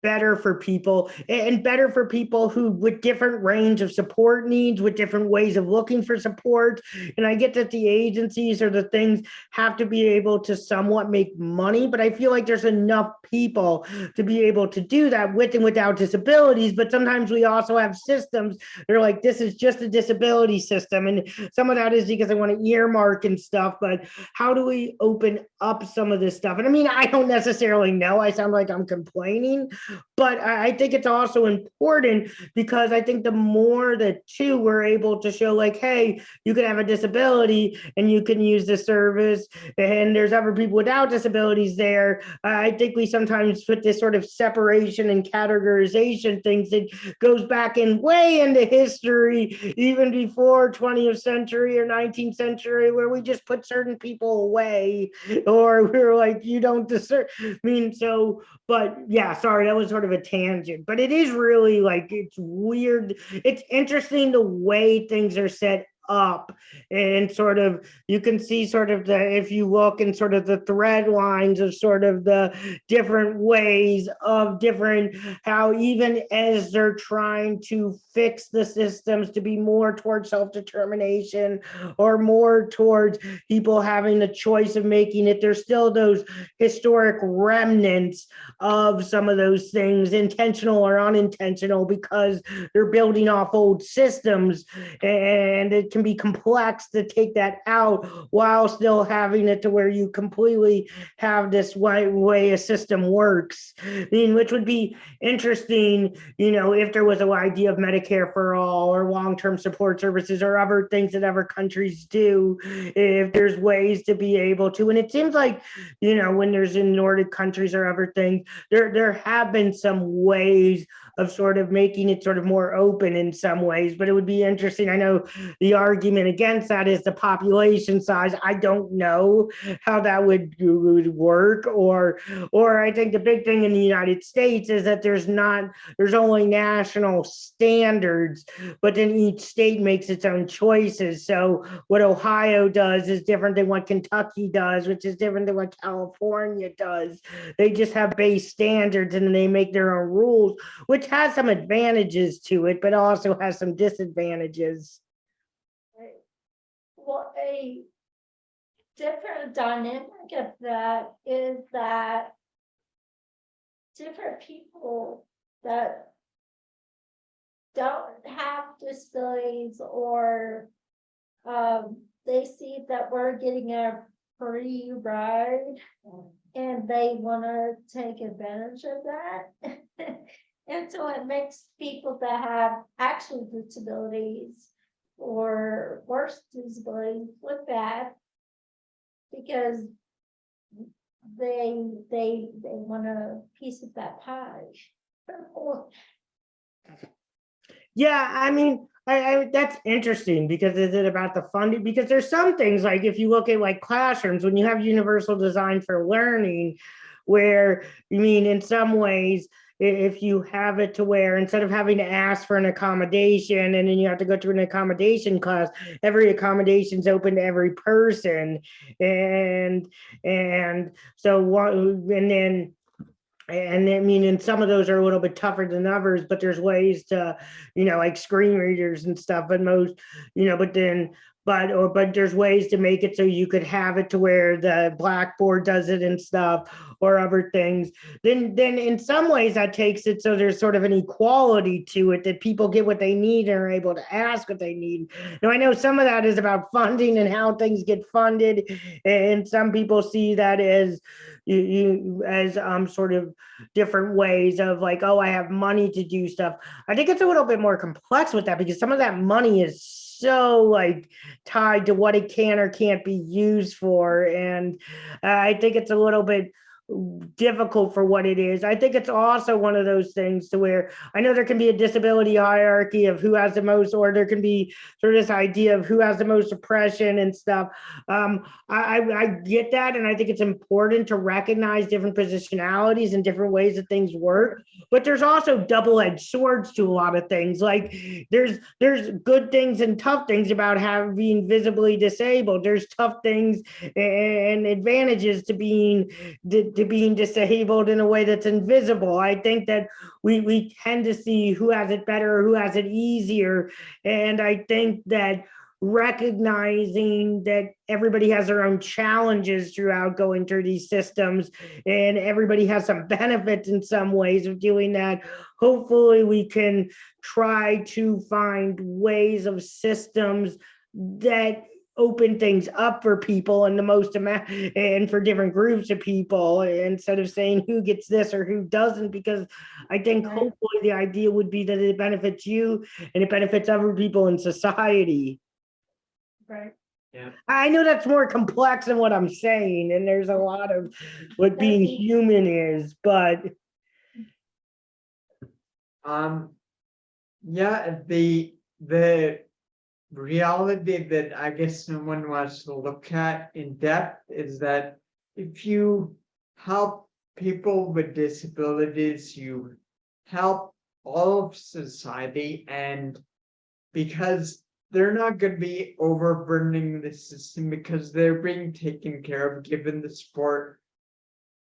better for people, and better for people who with different range of support needs, with different ways of looking for support. And I get that the agencies or the things have to be able to somewhat make money, but I feel like there's enough people to be able to do that with and without disabilities. But sometimes we also have systems that are like, this is just a disability system, and some of that is because I want to earmark and stuff. But how do we open up some of this stuff? And I mean, I don't necessarily know, I sound like I'm complaining, but I think it's also important, because I think the more that too we're able to show like, hey, you can have a disability and you can use the service, and there's other people without disabilities there. I think we sometimes put this sort of separation and categorization things that goes back in way into history, even before 20th century or 19th century, where we just put certain people away, or we were like, you don't deserve. I mean, so, but yeah, sorry, that was sort of a tangent, but it is really like, it's weird. It's interesting the way things are set up, and sort of you can see sort of the, if you look and sort of the thread lines of sort of the different ways of different, how even as they're trying to fix the systems to be more towards self-determination or more towards people having the choice of making it, there's still those historic remnants of some of those things, intentional or unintentional, because they're building off old systems, and it can be complex to take that out while still having it to where you completely have this way a system works. I mean, which would be interesting, you know, if there was an idea of Medicare for all or long-term support services or other things that other countries do, if there's ways to be able to. And it seems like, you know, when there's in Nordic countries or other things, there have been some ways of sort of making it sort of more open in some ways, but it would be interesting. I know the argument against that is the population size. I don't know how that would work, or I think the big thing in the United States is that there's only national standards, but then each state makes its own choices. So what Ohio does is different than what Kentucky does, which is different than what California does. They just have base standards and they make their own rules, which has some advantages to it, but also has some disadvantages. Well, a different dynamic of that is that different people that don't have disabilities, or they see that we're getting a free ride and they want to take advantage of that. And so it makes people that have actual disabilities or worse disabilities look bad, because they want a piece of that pie. Yeah, I mean, I that's interesting, because is it about the funding? Because there's some things, like if you look at like classrooms, when you have universal design for learning, where, you mean, in some ways, if you have it to where instead of having to ask for an accommodation and then you have to go to an accommodation class, every accommodation is open to every person. And so what, and I mean, and some of those are a little bit tougher than others, but there's ways to, you know, like screen readers and stuff, but most, you know, but there's ways to make it so you could have it to where the Blackboard does it and stuff, or other things. Then in some ways that takes it so there's sort of an equality to it, that people get what they need and are able to ask what they need. Now, I know some of that is about funding and how things get funded, and some people see that as sort of different ways of like, oh, I have money to do stuff. I think it's a little bit more complex with that, because some of that money is so like tied to what it can or can't be used for. And I think it's a little bit difficult for what it is. I think it's also one of those things to where I know there can be a disability hierarchy of who has the most, or there can be sort of this idea of who has the most oppression and stuff. I get that, and I think it's important to recognize different positionalities and different ways that things work. But there's also double-edged swords to a lot of things. Like there's good things and tough things about being visibly disabled. There's tough things and advantages to being to being disabled in a way that's invisible. I think that we tend to see who has it better, who has it easier. And I think that recognizing that everybody has their own challenges throughout going through these systems, and everybody has some benefits in some ways of doing that. Hopefully we can try to find ways of systems that open things up for people in the most amount and for different groups of people, instead of saying who gets this or who doesn't, because I think hopefully the idea would be that it benefits you and it benefits other people in society. Right. Yeah. I know that's more complex than what I'm saying, and there's a lot of what being human is, but yeah, the reality that I guess someone wants to look at in depth is that if you help people with disabilities, you help all of society, and because they're not going to be overburdening the system because they're being taken care of, given the support.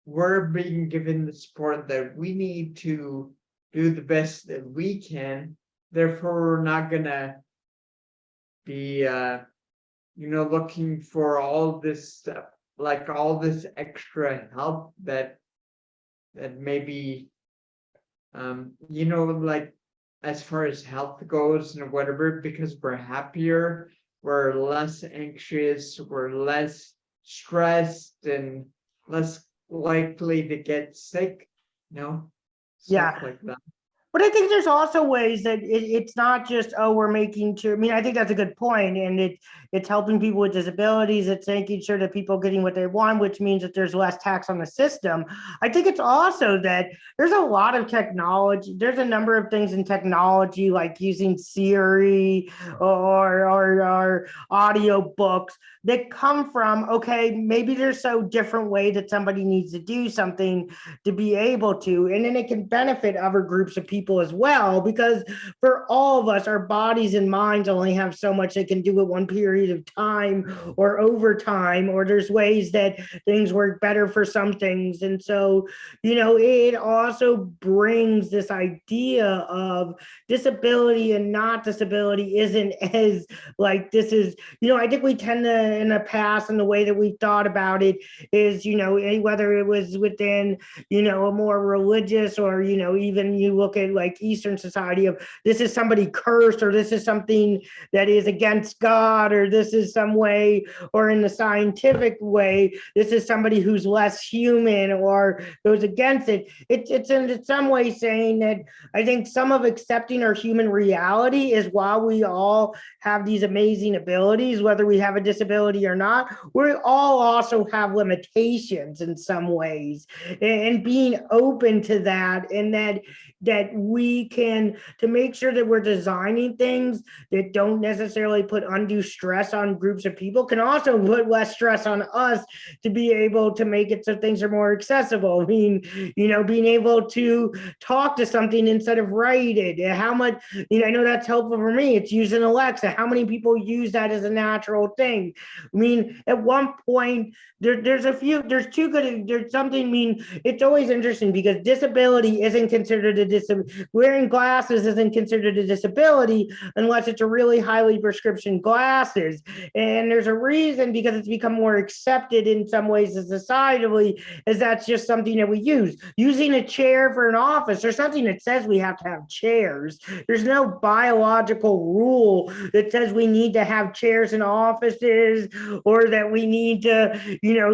We're being given the support that we need to do the best that we can. Therefore, we're not gonna be looking for all this stuff, like all this extra help that maybe like as far as health goes and whatever, because we're happier, we're less anxious, we're less stressed, and less likely to get sick, stuff yeah. like that. But I think there's also ways that it's not just, oh, we're making sure. I mean, I think that's a good point, and it's helping people with disabilities. It's making sure that people are getting what they want, which means that there's less tax on the system. I think it's also that there's a lot of technology. There's a number of things in technology, like using Siri or audio books, that come from, okay, maybe there's so different way that somebody needs to do something to be able to, and then it can benefit other groups of people as well, because for all of us, our bodies and minds only have so much they can do at one period of time or over time, or there's ways that things work better for some things. And so, it also brings this idea of disability and not disability isn't as like this is, I think we tend to, in the past, and the way that we thought about it is, whether it was within, a more religious, or, even you look at like Eastern society of, this is somebody cursed, or this is something that is against God, or this is some way, or in the scientific way, this is somebody who's less human or goes against it. It's in some way saying that I think some of accepting our human reality is, while we all have these amazing abilities, whether we have a disability or not, we all also have limitations in some ways, and being open to that, and that we can, to make sure that we're designing things that don't necessarily put undue stress on groups of people, can also put less stress on us to be able to make it so things are more accessible. I mean, being able to talk to something instead of write it. How much, I know that's helpful for me. It's using Alexa. How many people use that as a natural thing? I mean, at one point, there's something, I mean, it's always interesting because disability isn't considered a disability. Wearing glasses isn't considered a disability unless it's a really highly prescription glasses. And there's a reason, because it's become more accepted in some ways as societally, as that's just something that we use. Using a chair for an office, there's something that says we have to have chairs. There's no biological rule that says we need to have chairs in offices, or that we need to,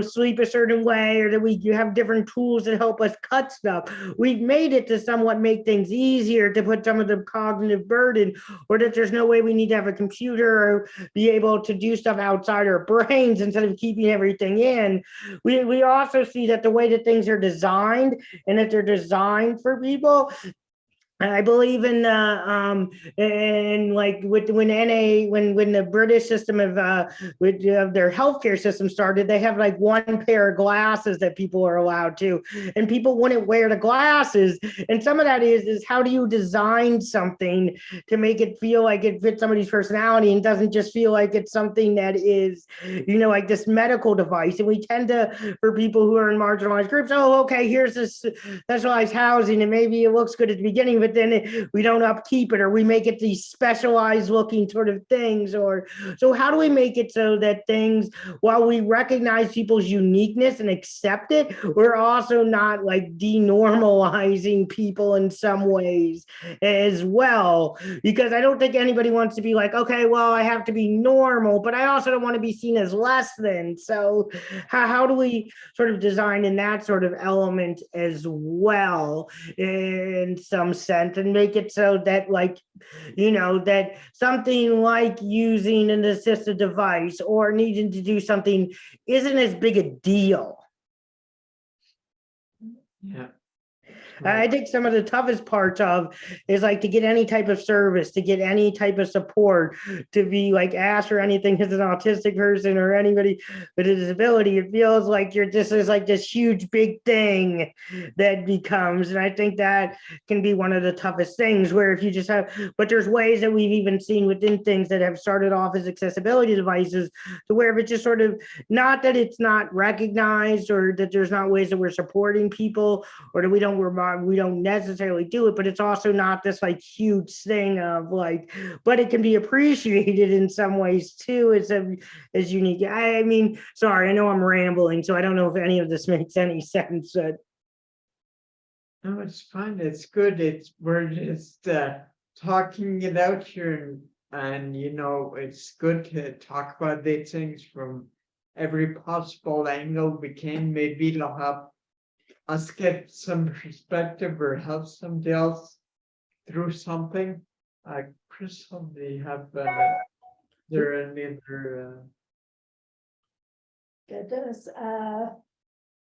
sleep a certain way, or that we have different tools that help us cut stuff. We've made it to somewhat make things easier, to put some of the cognitive burden, or that there's no way we need to have a computer or be able to do stuff outside our brains instead of keeping everything in. We also see that the way that things are designed, and that they're designed for people, I believe in and like with when the British system of with their healthcare system started, they have like one pair of glasses that people are allowed to, and people wouldn't wear the glasses. And some of that is how do you design something to make it feel like it fits somebody's personality and doesn't just feel like it's something that is, like this medical device. And we tend to, for people who are in marginalized groups, oh, okay, here's this specialized housing, and maybe it looks good at the beginning, but then we don't upkeep it, or we make it these specialized looking sort of things. Or so how do we make it so that things, while we recognize people's uniqueness and accept it, we're also not like denormalizing people in some ways as well? Because I don't think anybody wants to be like, okay, well, I have to be normal, but I also don't want to be seen as less than. So how do we sort of design in that sort of element as well, in some sense, and make it so that, like, that something like using an assistive device or needing to do something isn't as big a deal. Yeah. I think some of the toughest parts of is like to get any type of service, to get any type of support, to be like asked for anything as an autistic person or anybody with a disability. It feels like you're just is like this huge big thing that becomes, and I think that can be one of the toughest things. Where if you just have, but there's ways that we've even seen within things that have started off as accessibility devices, to where if it's just sort of not that it's not recognized or that there's not ways that we're supporting people or that we don't necessarily do it, but it's also not this like huge thing of like, but it can be appreciated in some ways too. As unique. I mean, sorry, I know I'm rambling, so I don't know if any of this makes any sense. No, it's fine. It's good. We're just talking it out here, and it's good to talk about these things from every possible angle we can. Maybe it'll help us get some perspective or help somebody else through something. Crystal, do you have there any other? Goodness,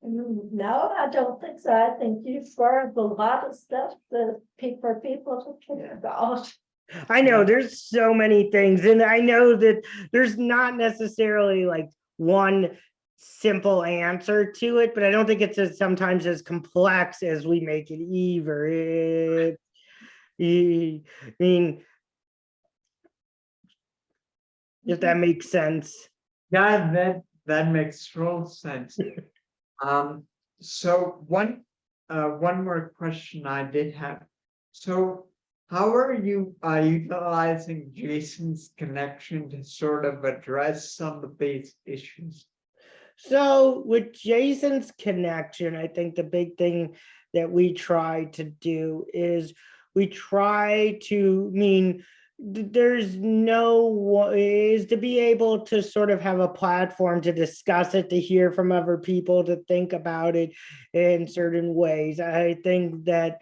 no, I don't think so. I think you've brought a lot of stuff that for people to think about. I know there's so many things, and I know that there's not necessarily like one simple answer to it, but I don't think it's sometimes as complex as we make it either. I mean, if that makes sense. Yeah, that makes full sense. So one more question I did have. So how are you utilizing Jason's connection to sort of address some of these issues? So with Jason's connection, I think the big thing that we try to do is we try to there's no is to be able to sort of have a platform to discuss it, to hear from other people, to think about it in certain ways. I think that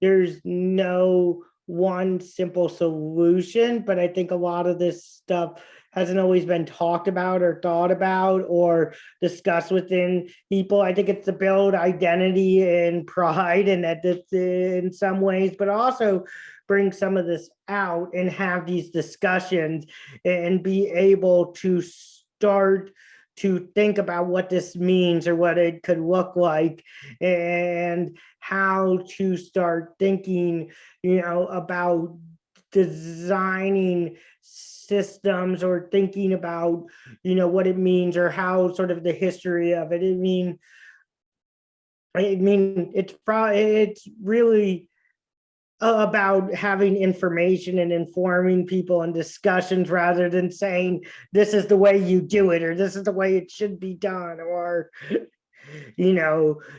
there's no one simple solution, but I think a lot of this stuff hasn't always been talked about or thought about or discussed within people. I think it's to build identity and pride, and that in some ways, but also bring some of this out and have these discussions and be able to start to think about what this means or what it could look like, and how to start thinking, about designing systems or thinking about, what it means or how sort of the history of it. It's really about having information and informing people and discussions rather than saying this is the way you do it or this is the way it should be done, or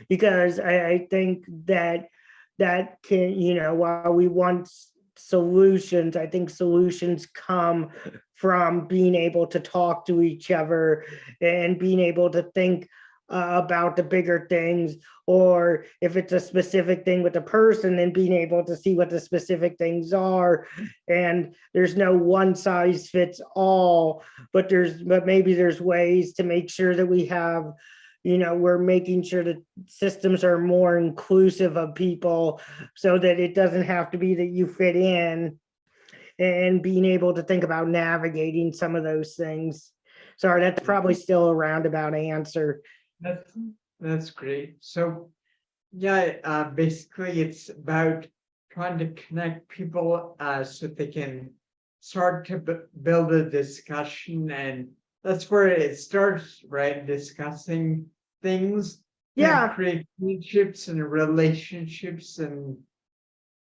because I think that can, while we want solutions, I think solutions come from being able to talk to each other and being able to think about the bigger things, or if it's a specific thing with a person, and being able to see what the specific things are. And there's no one size fits all, but maybe there's ways to make sure that we have we're making sure that systems are more inclusive of people so that it doesn't have to be that you fit in, and being able to think about navigating some of those things. Sorry, that's probably still a roundabout answer. That's great. So, yeah, basically it's about trying to connect people so they can start to build a discussion, and that's where it starts, right? Discussing things Yeah, can create friendships and relationships, and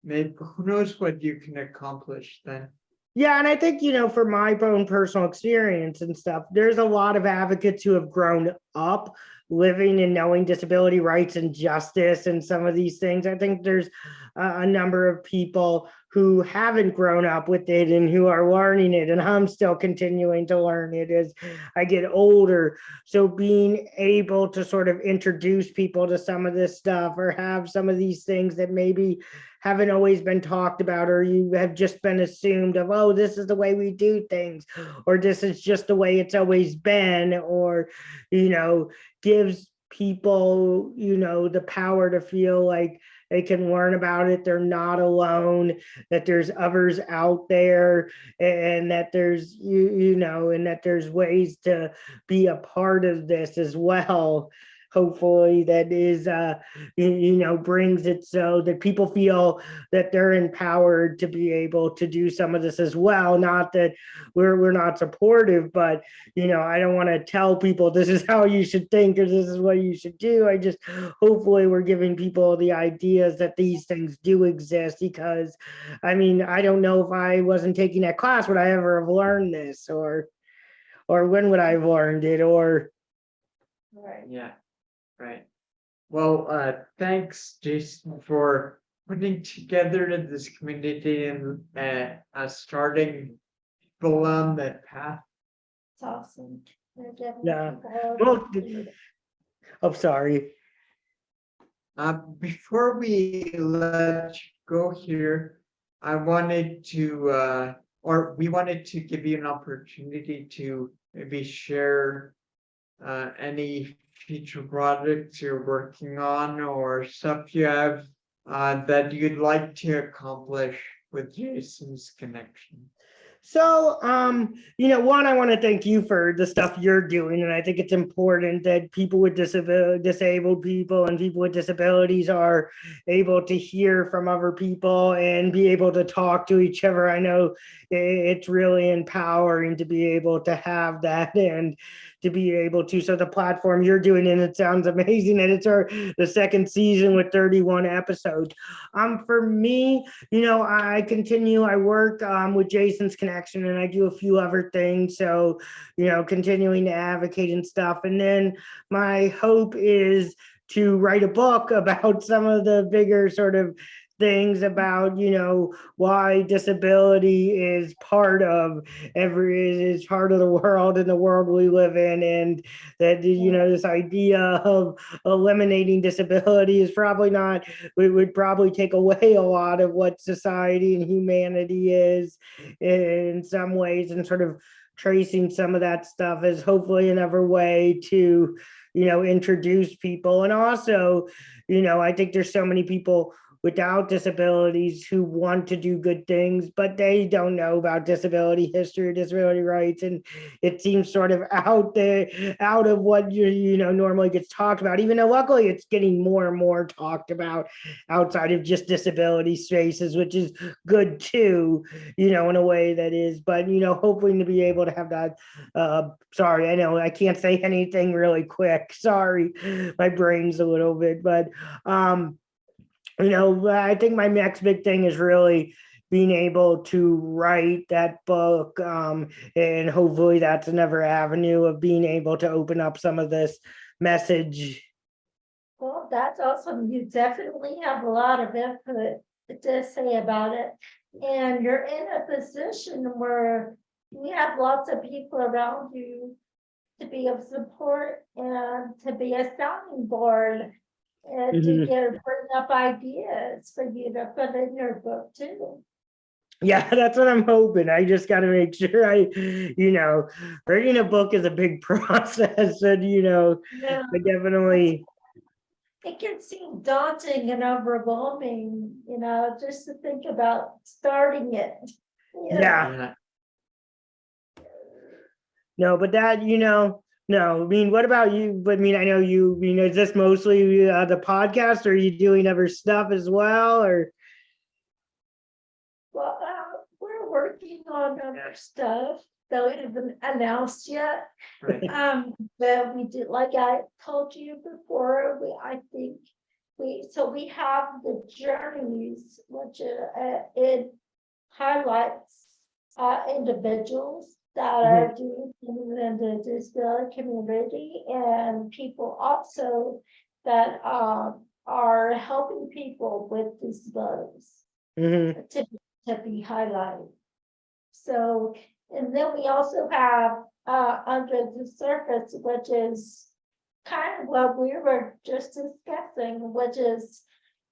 maybe who knows what you can accomplish then. yeah, and I think, for my own personal experience and stuff, there's a lot of advocates who have grown up living and knowing disability rights and justice and some of these things. I think there's a number of people who haven't grown up with it and who are learning it, and I'm still continuing to learn it as I get older. So being able to sort of introduce people to some of this stuff, or have some of these things that maybe haven't always been talked about, or you have just been assumed of, oh, this is the way we do things, or this is just the way it's always been, or gives people the power to feel like they can learn about it, they're not alone, that there's others out there, and that there's and that there's ways to be a part of this as well. Hopefully that is brings it so that people feel that they're empowered to be able to do some of this as well. Not that we're not supportive, but I don't want to tell people this is how you should think or this is what you should do. I just, hopefully we're giving people the ideas that these things do exist, because I mean, I don't know, if I wasn't taking that class, would I ever have learned this, or when would I have learned it, or Right. Yeah, right. Well, thanks, Jason, for putting together this community and starting people on that path. It's awesome. They're giving Yeah. people Well, lead. I'm sorry. Before we let you go here, I wanted to, or we wanted to give you an opportunity to maybe share any future projects you're working on, or stuff you have that you'd like to accomplish with Jason's connection. So, one, I want to thank you for the stuff you're doing, and I think it's important that people with disabled people and people with disabilities are able to hear from other people and be able to talk to each other. I know it's really empowering to be able to have that, and to be able to. So the platform you're doing, and it sounds amazing, and it's the second season with 31 episodes. For me, I work with Jason's Connection, and I do a few other things. So, continuing to advocate and stuff. And then my hope is to write a book about some of the bigger sort of things about, why disability is part of is part of the world and the world we live in. And that, this idea of eliminating disability is probably not, we would probably take away a lot of what society and humanity is in some ways, and sort of tracing some of that stuff is hopefully another way to, introduce people. And also, I think there's so many people without disabilities who want to do good things, but they don't know about disability history or disability rights. And it seems sort of out there, out of what normally gets talked about, even though luckily it's getting more and more talked about outside of just disability spaces, which is good too, in a way that is. But, hoping to be able to have that, sorry, I know I can't say anything really quick. Sorry, my brain's a little bit, but I think my next big thing is really being able to write that book, and hopefully that's another avenue of being able to open up some of this message. Well, that's awesome. You definitely have a lot of input to say about it. And you're in a position where you have lots of people around you to be of support and to be a sounding board, and to Mhm. bring up ideas for you to put in your book too. Yeah, that's what I'm hoping. I just got to make sure reading a book is a big process, and Yeah, I definitely. it can seem daunting and overwhelming, just to think about starting it. Yeah. Yeah. No, but no, I mean, what about you? But I mean, I know is this mostly the podcast, or are you doing other stuff as well? Or Well, we're working on other stuff that we haven't announced yet. Right. But we did, like I told you before, I think we have the journeys, which it highlights individuals that are doing things in the disability community, and people also that are helping people with disabilities Mhm. to be highlighted. So, and then we also have under the surface, which is kind of what we were just discussing, which is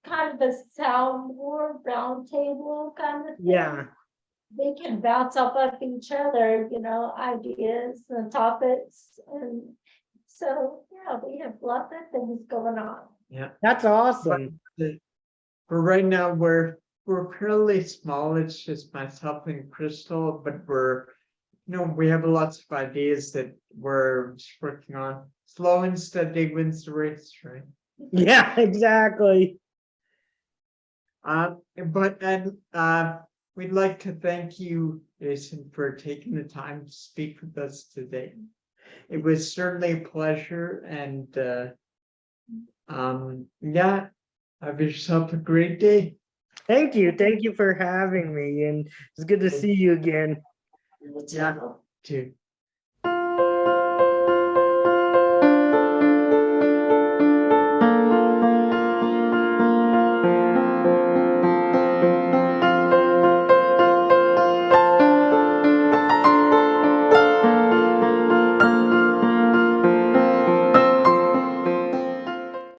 kind of a soundboard roundtable kind of thing. Yeah, They can bounce off of each other, ideas and topics. And so, yeah, we have lots of things going on. Yeah. that's awesome. For right now, we're fairly small. It's just myself and Crystal, but we have lots of ideas that we're just working on. Slow and steady wins the race, right? Yeah, exactly. We'd like to thank you, Jason, for taking the time to speak with us today. It was certainly a pleasure, and yeah, have yourself a great day. Thank you for having me, and it's good to see you again. Yeah, too.